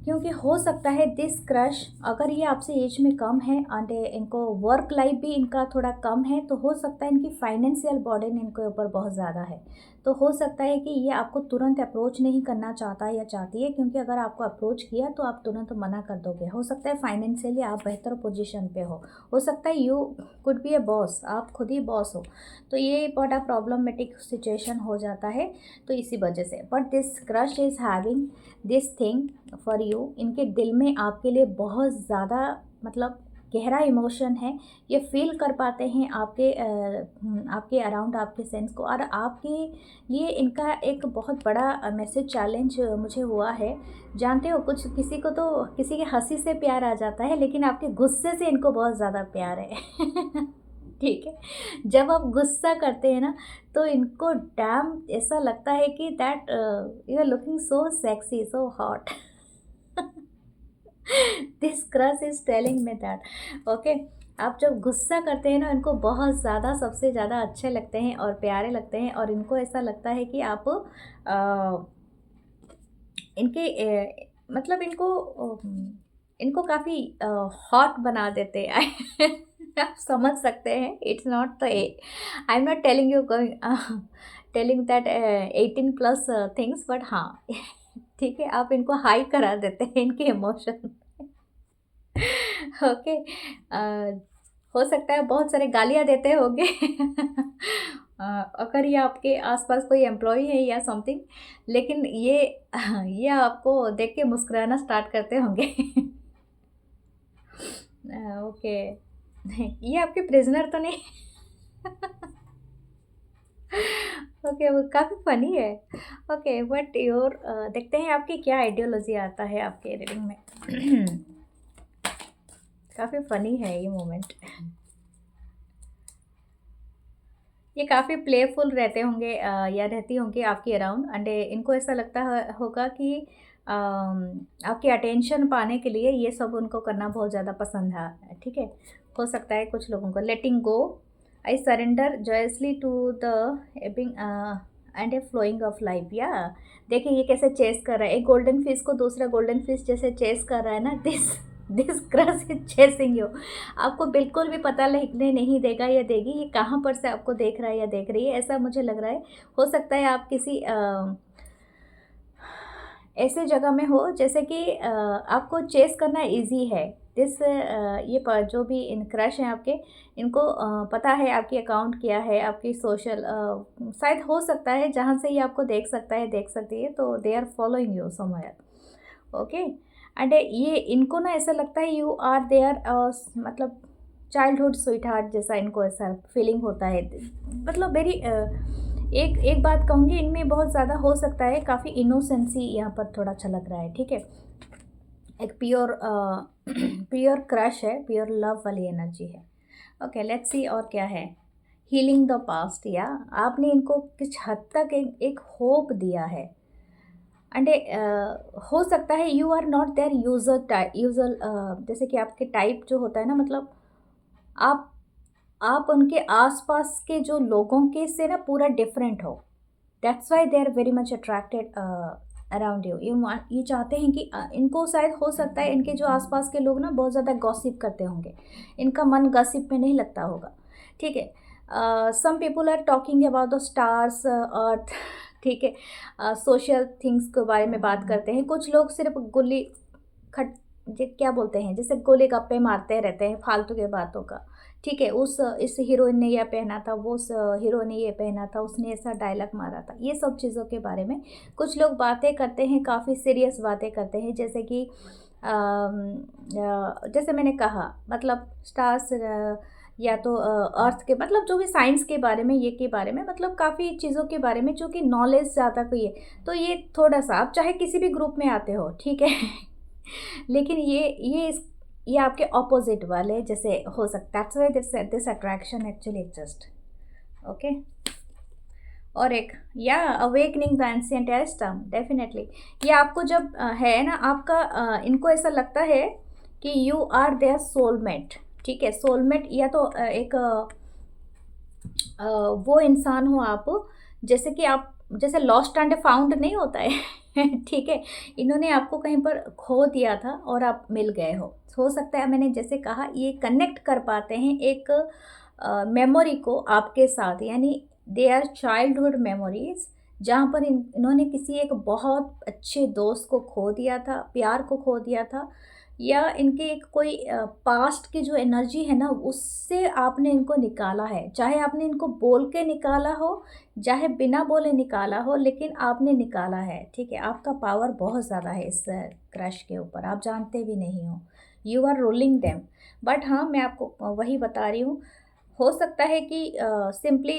S1: क्योंकि हो सकता है दिस क्रश, अगर ये आपसे एज में कम है एंड इनको वर्क लाइफ भी इनका थोड़ा कम है, तो हो सकता है इनकी फाइनेंशियल बर्डन इनके ऊपर बहुत ज़्यादा है। तो हो सकता है कि ये आपको तुरंत अप्रोच नहीं करना चाहता या चाहती है, क्योंकि अगर आपको अप्रोच किया तो आप तुरंत मना कर दोगे। हो सकता है फाइनेंशियली आप बेहतर पोजीशन पे हो सकता है you could be A boss, आप खुद ही बॉस हो, तो ये बड़ा प्रॉब्लमेटिक सिचुएशन हो जाता है। तो इसी वजह से, but this crush is having this thing for you. इनके दिल में आपके लिए बहुत ज़्यादा मतलब गहरा इमोशन है, ये फील कर पाते हैं आपके अराउंड, आपके सेंस को। और आपके लिए इनका एक बहुत बड़ा मैसेज चैलेंज मुझे हुआ है। जानते हो, कुछ किसी को तो किसी के हंसी से प्यार आ जाता है, लेकिन आपके गुस्से से इनको बहुत ज़्यादा प्यार है। ठीक है, जब आप गुस्सा करते हैं ना, तो इनको डैम ऐसा लगता है कि that you are looking so sexy, so hot. This crush is telling me that. Okay, आप जब गुस्सा करते हैं ना, इनको बहुत ज़्यादा, सबसे ज़्यादा अच्छे लगते हैं और प्यारे लगते हैं, और इनको ऐसा लगता है कि आप इनके मतलब इनको काफ़ी हॉट बना देते हैं। आप समझ सकते हैं, it's not the I am not telling you telling that 18+ things, but हाँ, ठीक है, आप इनको हाई करा देते हैं इनके इमोशन। ओके, हो सकता है बहुत सारे गालियाँ देते होंगे। अगर ये आपके आसपास कोई एम्प्लॉय है या समथिंग, लेकिन ये आपको देख के मुस्कुराना स्टार्ट करते होंगे। ओके, ये आपके प्रिजनर तो नहीं? ओके, वो काफ़ी फनी है। ओके, बट योर देखते हैं आपकी क्या आइडियोलॉजी आता है आपके रीडिंग में। काफ़ी फ़नी है ये मोमेंट। ये काफ़ी प्लेफुल रहते होंगे या रहती होंगी आपके अराउंड, एंड इनको ऐसा लगता होगा कि आपकी अटेंशन पाने के लिए ये सब उनको करना बहुत ज़्यादा पसंद है। ठीक है, हो सकता है कुछ लोगों को letting go, I surrender joyously to the ebbing and a flowing of life. या देखिए ये कैसे चेस कर रहा है, एक गोल्डन फिश को दूसरा गोल्डन फिश जैसे चेस कर रहा है ना, this this crush is chasing you. आपको बिल्कुल भी पता लगने नहीं देगा या देगी ये कहाँ पर से आपको देख रहा है या देख रही है, ऐसा मुझे लग रहा है। हो सकता है आप किसी ऐसे जगह में हो जैसे कि आपको चेस करना इजी है। दिस जो भी इन क्रश हैं आपके, इनको पता है आपकी अकाउंट क्या है, आपकी सोशल शायद हो सकता है जहाँ से ये आपको देख सकता है, देख सकती है, तो they are following you somewhere. Okay, and ये इनको ना ऐसा लगता है यू आर देयर, मतलब चाइल्डहुड स्वीट हार्ट जैसा इनको ऐसा फीलिंग होता है। मतलब वेरी एक एक बात कहूँगी, इनमें बहुत ज़्यादा हो सकता है काफ़ी इनोसेंसी यहाँ पर थोड़ा झलक रहा है। ठीक है, एक प्योर प्योर क्रश है, प्योर लव वाली एनर्जी है। ओके, लेट्स सी और क्या है। हीलिंग द पास्ट, या आपने इनको कुछ हद तक एक होप दिया है, एंड हो सकता है you are not there usual, जैसे कि आपके टाइप जो होता है ना, मतलब आप आप उनके आसपास के जो लोगों के से ना पूरा डिफरेंट हो। That's why they are very much attracted around you. ये चाहते हैं कि इनको शायद हो सकता है इनके जो आसपास के लोग ना बहुत ज़्यादा गॉसिप करते होंगे, इनका मन गॉसिप में नहीं लगता होगा। ठीक है, some people are talking about the stars, earth. ठीक है, सोशल थिंग्स के बारे में बात करते हैं। कुछ लोग सिर्फ गुल्ली खट क्या बोलते हैं, जैसे गोले गप्पे मारते रहते हैं फालतू के बातों का। ठीक है, इस हीरोइन ने यह पहना था, वो हीरो ने ये पहना था, उसने ऐसा डायलॉग मारा था, ये सब चीज़ों के बारे में कुछ लोग बातें करते हैं, काफ़ी सीरियस बातें करते हैं। जैसे कि जैसे मैंने कहा, मतलब स्टार्स या तो अर्थ के मतलब जो भी साइंस के बारे में, ये के बारे में, मतलब काफ़ी चीज़ों के बारे में जो कि नॉलेज ज़्यादा कोई है। तो ये थोड़ा-सा आप चाहे किसी भी ग्रुप में आते हो, ठीक है? लेकिन ये आपके ऑपोज़िट वाले जैसे हो सकता है, that's why this attraction actually exist, okay? और एक या awakening the ancient esteem, definitely ये आपको जब है ना आपका इनको ऐसा लगता है कि यू आर देयर सोलमेट, ठीक है? सोलमेट या तो एक वो इंसान हो आप, जैसे कि आप जैसे लॉस्ट एंड फाउंड नहीं होता है ठीक है? इन्होंने आपको कहीं पर खो दिया था और आप मिल गए हो सकता है मैंने जैसे कहा ये कनेक्ट कर पाते हैं एक मेमोरी को आपके साथ, यानी दे आर चाइल्डहुड मेमोरीज, जहाँ पर इन्होंने किसी एक बहुत अच्छे दोस्त को खो दिया था, प्यार को खो दिया था, या इनके एक कोई पास्ट की जो एनर्जी है ना उससे आपने इनको निकाला है, चाहे आपने इनको बोल के निकाला हो चाहे बिना बोले निकाला हो, लेकिन आपने निकाला है, ठीक है? आपका पावर बहुत ज़्यादा है इस क्रश के ऊपर, आप जानते भी नहीं हो, you are ruling them. But हाँ, मैं आपको वही बता रही हूँ, हो सकता है कि सिंपली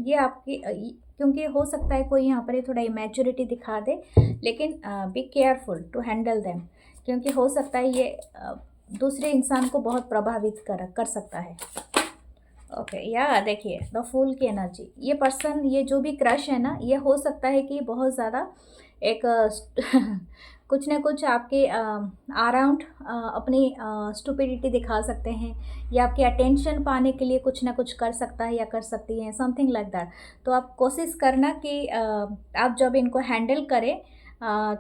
S1: ये आपकी क्योंकि हो सकता है कोई यहाँ पर ये थोड़ा इमेच्योरिटी दिखा दे, लेकिन be careful to handle them, क्योंकि हो सकता है ये दूसरे इंसान को बहुत प्रभावित कर सकता है। ओके या देखिए द फूल की एनर्जी, ये पर्सन, ये जो भी क्रश है ना, ये हो सकता है कि बहुत ज़्यादा एक कुछ ना कुछ आपके अराउंड अपनी स्टुपिडिटी दिखा सकते हैं, या आपकी अटेंशन पाने के लिए कुछ ना कुछ कर सकता है या कर सकती है, समथिंग लाइक दैट। तो आप कोशिश करना कि आप जब इनको हैंडल करें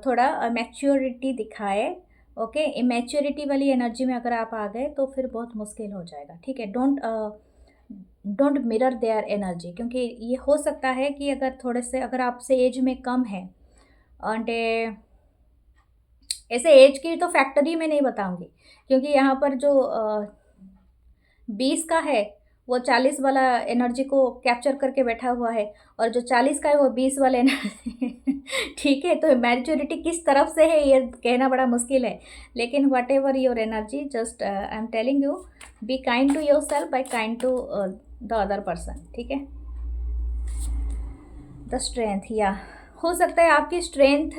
S1: थोड़ा मैच्योरिटी दिखाए, ओके? इमेच्योरिटी वाली एनर्जी में अगर आप आ गए तो फिर बहुत मुश्किल हो जाएगा, ठीक है? डोंट मिरर देयर एनर्जी, क्योंकि ये हो सकता है कि अगर थोड़े से अगर आपसे एज में कम है, एंड ऐसे एज की तो फैक्टरी में नहीं बताऊंगी, क्योंकि यहाँ पर जो 20 का है वो 40 वाला एनर्जी को कैप्चर करके बैठा हुआ है, और जो 40 का है वो 20 वाले एनर्जी ठीक है? तो मैच्योरिटी किस तरफ से है ये कहना बड़ा मुश्किल है, लेकिन whatever your energy, just I am telling you, be kind to yourself, be kind to the other person, ठीक है? द स्ट्रेंथ, या हो सकता है आपकी स्ट्रेंथ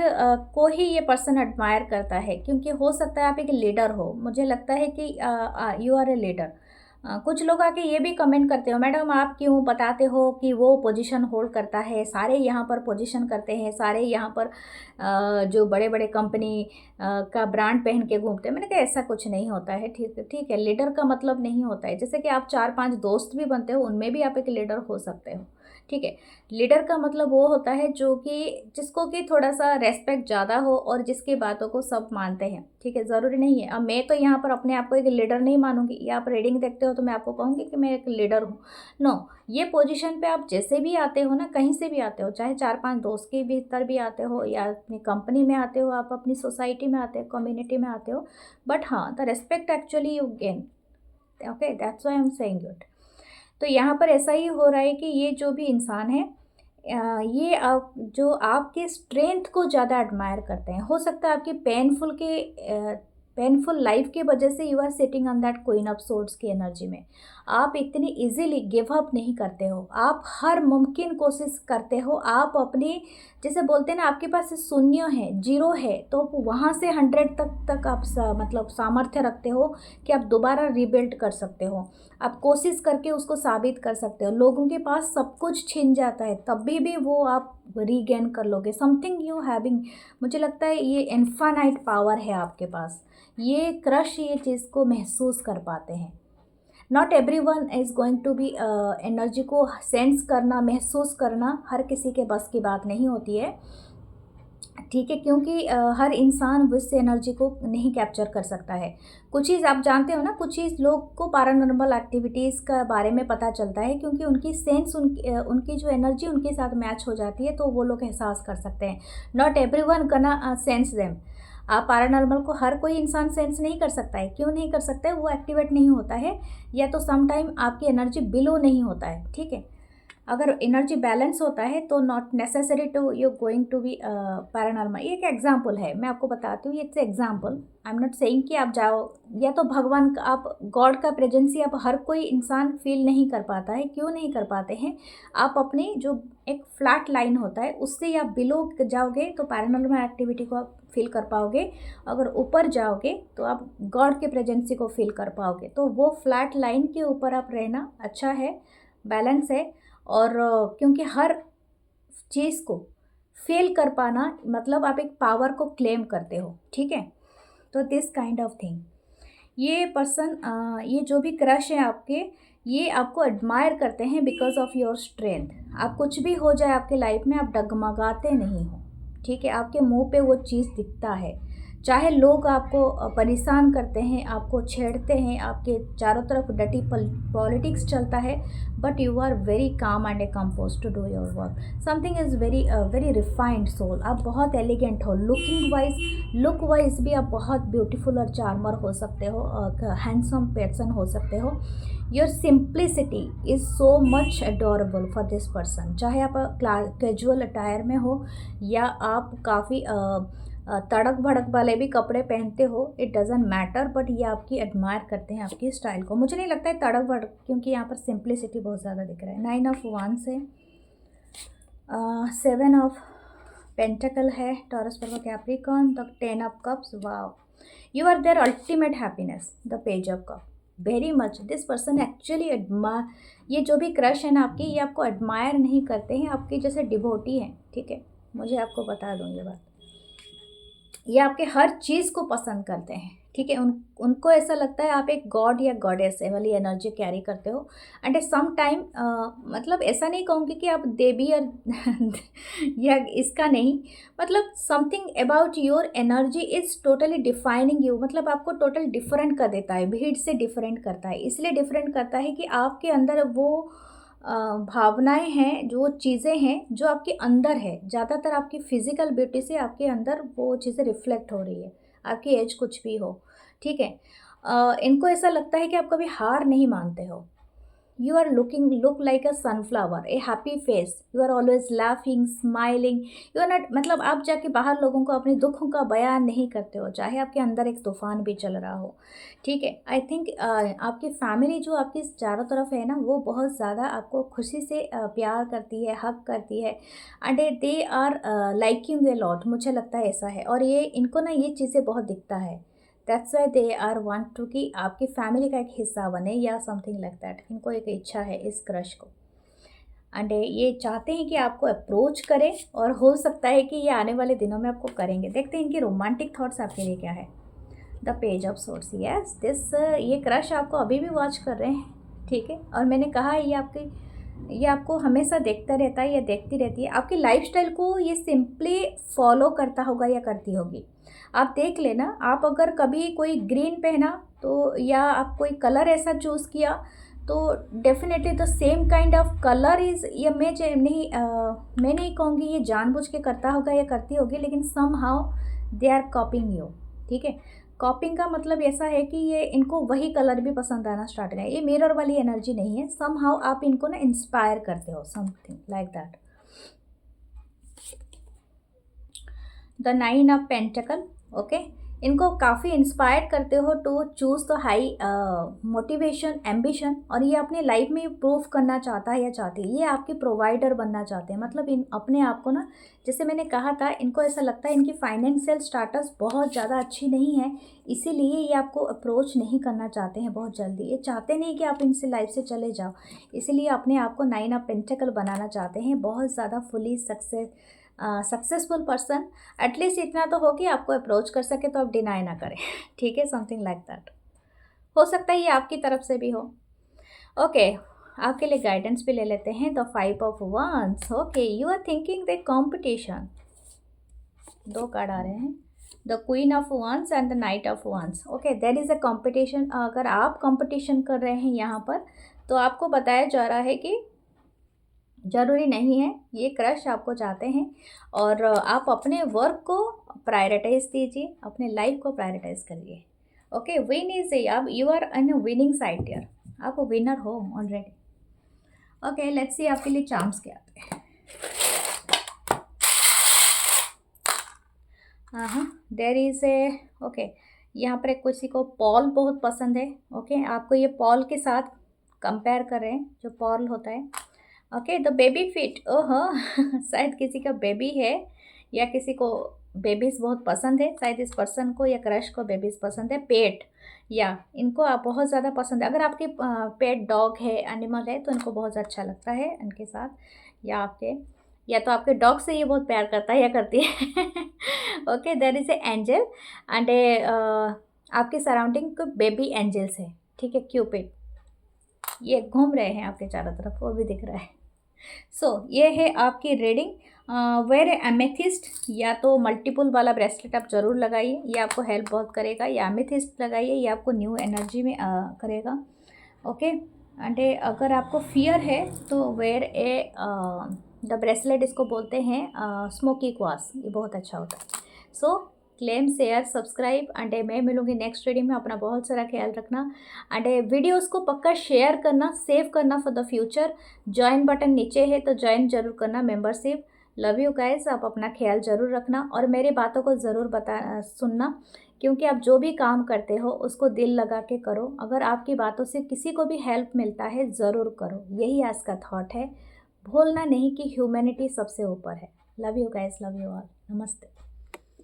S1: को ही ये पर्सन एडमायर करता है, क्योंकि हो सकता है आप एक लीडर हो, मुझे लगता है कि यू आर ए लीडर। कुछ लोग आके ये भी कमेंट करते हो, मैडम आप क्यों बताते हो कि वो पोजीशन होल्ड करता है, सारे यहाँ पर पोजीशन करते हैं, सारे यहाँ पर जो बड़े बड़े कंपनी का ब्रांड पहन के घूमते हैं। मैंने कहा ऐसा कुछ नहीं होता है, ठीक है? लीडर का मतलब नहीं होता है, जैसे कि आप 4-5 दोस्त भी बनते हो, उनमें भी आप एक लीडर हो सकते हो, ठीक है? लीडर का मतलब वो होता है जो कि जिसको कि थोड़ा सा रेस्पेक्ट ज़्यादा हो और जिसकी बातों को सब मानते हैं, ठीक है? ज़रूरी नहीं है, अब मैं तो यहाँ पर अपने आप को एक लीडर नहीं मानूंगी, या आप रीडिंग देखते हो तो मैं आपको कहूँगी कि मैं एक लीडर हूँ, नो। ये पोजीशन पे आप जैसे भी आते हो ना, कहीं से भी आते हो, चाहे 4-5 दोस्त के भीतर भी आते हो, या अपनी कंपनी में आते हो, आप अपनी सोसाइटी में आते हो, कम्युनिटी में आते हो, बट हाँ, the respect actually you gain, okay? That's why I am saying it. तो यहाँ पर ऐसा ही हो रहा है कि ये जो भी इंसान है ये आप जो आपके स्ट्रेंथ को ज़्यादा एडमायर करते हैं, हो सकता है आपकी पेनफुल लाइफ की वजह से you are sitting on that queen of swords की एनर्जी में, आप इतनी इजीली गिव अप नहीं करते हो, आप हर मुमकिन कोशिश करते हो, आप अपनी जैसे बोलते हैं ना, आपके पास शून्य है, जीरो है, तो वहाँ से 100 तक आप मतलब सामर्थ्य रखते हो कि आप दोबारा रिबिल्ड कर सकते हो, आप कोशिश करके उसको साबित कर सकते हो। लोगों के पास सब कुछ छिन जाता है, तब भी वो आप रीगेन कर लोगे, समथिंग यू हैविंग, मुझे लगता है ये इनफाइनाइट पावर है आपके पास। ये क्रश ये चीज़ को महसूस कर पाते हैं। Not everyone is going to be energy को सेंस करना, महसूस करना हर किसी के बस की बात नहीं होती है, ठीक है? क्योंकि हर इंसान उस एनर्जी को नहीं कैप्चर कर सकता है। कुछ चीज़ आप जानते हो ना, कुछ चीज़ लोग को पैरानॉर्मल एक्टिविटीज़ का बारे में पता चलता है, क्योंकि उनकी सेंस उनकी जो एनर्जी उनके साथ मैच हो जाती है, तो वो लोग एहसास कर सकते हैं। नॉट एवरीवन गना सेंस देम, आप पैरानॉर्मल को हर कोई इंसान सेंस नहीं कर सकता है, क्यों नहीं कर सकता है? वो एक्टिवेट नहीं होता है, या तो सम टाइम आपकी एनर्जी बिलो नहीं होता है, ठीक है? अगर एनर्जी बैलेंस होता है तो not necessary to you going to be paranormal. ये एक एग्जांपल है, मैं आपको बताती हूँ, it's example. I am not saying कि आप जाओ, या तो भगवान का, आप गॉड का प्रेजेंसी आप हर कोई इंसान फील नहीं कर पाता है। क्यों नहीं कर पाते हैं? आप अपने जो एक फ्लैट लाइन होता है उससे आप बिलो जाओगे तो पैरानॉर्मल एक्टिविटी को आप फील कर पाओगे। अगर ऊपर जाओगे तो आप गॉड के प्रेजेंसी को फील कर पाओगे। तो वो फ्लैट लाइन के ऊपर आप रहना अच्छा है, बैलेंस है। और क्योंकि हर चीज़ को फेल कर पाना मतलब आप एक पावर को क्लेम करते हो, ठीक है। तो दिस काइंड ऑफ थिंग, ये पर्सन, ये जो भी क्रश है आपके, ये आपको एडमायर करते हैं बिकॉज ऑफ योर स्ट्रेंथ। आप कुछ भी हो जाए आपके लाइफ में, आप डगमगाते नहीं हो, ठीक है। आपके मुंह पे वो चीज़ दिखता है, चाहे लोग आपको परेशान करते हैं, आपको छेड़ते हैं, आपके चारों तरफ डटी पॉलिटिक्स चलता है, but you are very calm and a compose to do your work. Something is very very refined soul. आप बहुत एलिगेंट हो, लुक वाइज भी आप बहुत ब्यूटीफुल और चार्मर हो सकते हो, हैंडसम पर्सन हो सकते हो। Your simplicity is so much adorable for this person. चाहे आप कैजुअल अटायर में हो या आप काफ़ी तड़क भड़क वाले भी कपड़े पहनते हो, इट डजेंट मैटर, बट ये आपकी एडमायर करते हैं, आपकी स्टाइल को। मुझे नहीं लगता है तड़क भड़क, क्योंकि यहाँ पर सिंप्लिसिटी बहुत ज़्यादा दिख रहा है। 9 ऑफ वांड्स है, 7 ऑफ पेंटिकल है, टॉरस पर Capricorn, the 10 of cups. Wow, you are there ultimate happiness, the page of cup. Very much this person actually admire, ये जो भी क्रश है ना आपकी, ये आपको एडमायर नहीं करते हैं, आपकी जैसे डिवोटी हैं, ठीक है। मुझे आपको बता दूँ ये बात, ये आपके हर चीज़ को पसंद करते हैं, ठीक है। उनको ऐसा लगता है आप एक गॉड या गॉडेस है वाली एनर्जी कैरी करते हो। एंड एट सम टाइम, मतलब ऐसा नहीं कहूँगी कि आप देवी और या इसका नहीं, मतलब something about your energy is totally defining you. मतलब आपको टोटल डिफरेंट कर देता है, भीड़ से डिफरेंट करता है। इसलिए डिफरेंट करता है कि आपके अंदर वो भावनाएं हैं, जो चीज़ें हैं जो आपके अंदर है। ज़्यादातर आपकी फिज़िकल ब्यूटी से आपके अंदर वो चीज़ें रिफ्लेक्ट हो रही है, आपकी एज कुछ भी हो, ठीक है। इनको ऐसा लगता है कि आप कभी हार नहीं मानते हो। You are look like a sunflower, a happy face, you are always laughing, smiling. You are not, मतलब आप जाके बाहर लोगों को अपने दुखों का बयान नहीं करते हो, चाहे आपके अंदर एक तूफान भी चल रहा हो, ठीक है। आई थिंक आपकी फैमिली जो आपकी चारों तरफ है ना, वो बहुत ज़्यादा आपको खुशी से प्यार करती है, हक करती है, and they are liking a lot. मुझे लगता है ऐसा है, और ये इनको ना ये चीज़ें बहुत दिखता है। That's why they are want to कि आपकी फैमिली का एक हिस्सा बने या समथिंग लाइक दैट। इनको एक इच्छा है इस क्रश को, एंड ये चाहते हैं कि आपको अप्रोच करें, और हो सकता है कि ये आने वाले दिनों में आपको करेंगे। देखते हैं इनके रोमांटिक थॉट्स आपके लिए क्या है। The page of source, yes this, ये क्रश आपको अभी भी वॉच कर रहे हैं, ठीक है। और मैंने कहा ये आपको हमेशा देखता रहता है या देखती रहती है। आपकी लाइफस्टाइल को ये सिंपली फॉलो करता होगा या करती होगी। आप देख लेना, आप अगर कभी कोई ग्रीन पहना तो, या आप कोई कलर ऐसा चूज़ किया, तो definitely the same kind of colour is, ये मैं नहीं कहूँगी ये जानबूझ के करता होगा या करती होगी, लेकिन somehow they are copying you, ठीक है। कॉपिंग का मतलब ऐसा है कि ये इनको वही कलर भी पसंद आना स्टार्ट करें। ये मिरर वाली एनर्जी नहीं है, सम हाउ आप इनको ना इंस्पायर करते हो, something like that. The 9 of pentacle, okay. इनको काफ़ी इंस्पायर करते हो to choose the high motivation, ambition, और ये अपने लाइफ में प्रूव करना चाहता है या चाहती है, ये आपके प्रोवाइडर बनना चाहते हैं। मतलब इन अपने आप को ना, जैसे मैंने कहा था, इनको ऐसा लगता है इनकी फाइनेंशियल स्टेटस बहुत ज़्यादा अच्छी नहीं है, इसीलिए ये आपको अप्रोच नहीं करना चाहते हैं बहुत जल्दी। ये चाहते नहीं कि आप इनसे लाइफ से चले जाओ, इसीलिए अपने आप को 9 ऑफ पेंटिकल बनाना चाहते हैं, बहुत ज़्यादा फुली सक्सेसफुल पर्सन। एटलीस्ट इतना तो हो कि आपको अप्रोच कर सके तो आप डिनाई ना करें, ठीक है, समथिंग लाइक दैट। हो सकता है ये आपकी तरफ से भी हो, ओके। आपके लिए गाइडेंस भी ले लेते हैं। The 5 of wands, okay. You are thinking the competition, 2 card आ रहे हैं, the queen of wands and the knight of wands, okay. There is a competition. अगर आप कॉम्पिटिशन कर रहे हैं यहाँ पर, तो आपको बताया जा रहा है कि ज़रूरी नहीं है, ये क्रश आपको चाहते हैं, और आप अपने वर्क को प्रायोरिटाइज दीजिए, अपने लाइफ को प्रायोरिटाइज करिए, ओके। विन इज, अब you are an winning side, यार आप विनर हो ऑलरेडी। ओके, लेट्स सी आपके लिए चार्म्स क्या आते हैं। हाँ, देर इज ए, ओके, यहाँ पर किसी को पॉल बहुत पसंद है। ओके, आपको ये पॉल के साथ कंपेयर कर रहे हैं, जो पॉल होता है। ओके, द बेबी फिट, ओह शायद किसी का बेबी है, या किसी को बेबीज बहुत पसंद है, शायद इस पर्सन को या क्रश को बेबीज पसंद है। पेट, या इनको आप बहुत ज़्यादा पसंद है। अगर आपके पेट डॉग है, एनिमल है, तो इनको बहुत अच्छा लगता है इनके साथ, या तो आपके डॉग से ये बहुत प्यार करता है या करती है। Okay, there is a angel and a, आपके सराउंडिंग बेबी एंजल्स है, ठीक है, क्यूपिड, ये घूम रहे हैं आपके चारों तरफ, वो भी दिख रहा है। ये है आपकी रीडिंग। वेयर एमेथिस्ट, या तो मल्टीपल वाला ब्रेसलेट आप ज़रूर लगाइए, ये आपको हेल्प बहुत करेगा, या एमेथिस्ट लगाइए, ये आपको न्यू एनर्जी में करेगा। ओके, एंड अगर आपको फियर है तो वेयर ए द ब्रेसलेट, इसको बोलते हैं स्मोकी क्वास, ये बहुत अच्छा होता है। क्लेम, शेयर, सब्सक्राइब एंड मैं मिलूंगी नेक्स्ट वीडियो में। अपना बहुत सारा ख्याल रखना एंड वीडियोस को पक्का शेयर करना, सेव करना for the future. Join button नीचे है तो ज्वाइन जरूर करना, मेंबरशिप। लव यू गाइस, आप अपना ख्याल जरूर रखना और मेरी बातों को ज़रूर सुनना, क्योंकि आप जो भी काम करते हो उसको दिल लगा के करो। अगर आपकी बातों से किसी को भी हेल्प मिलता है ज़रूर करो, यही आज का थॉट है। भूलना नहीं कि ह्यूमैनिटी सबसे ऊपर है। Love you guys, love you all, नमस्ते।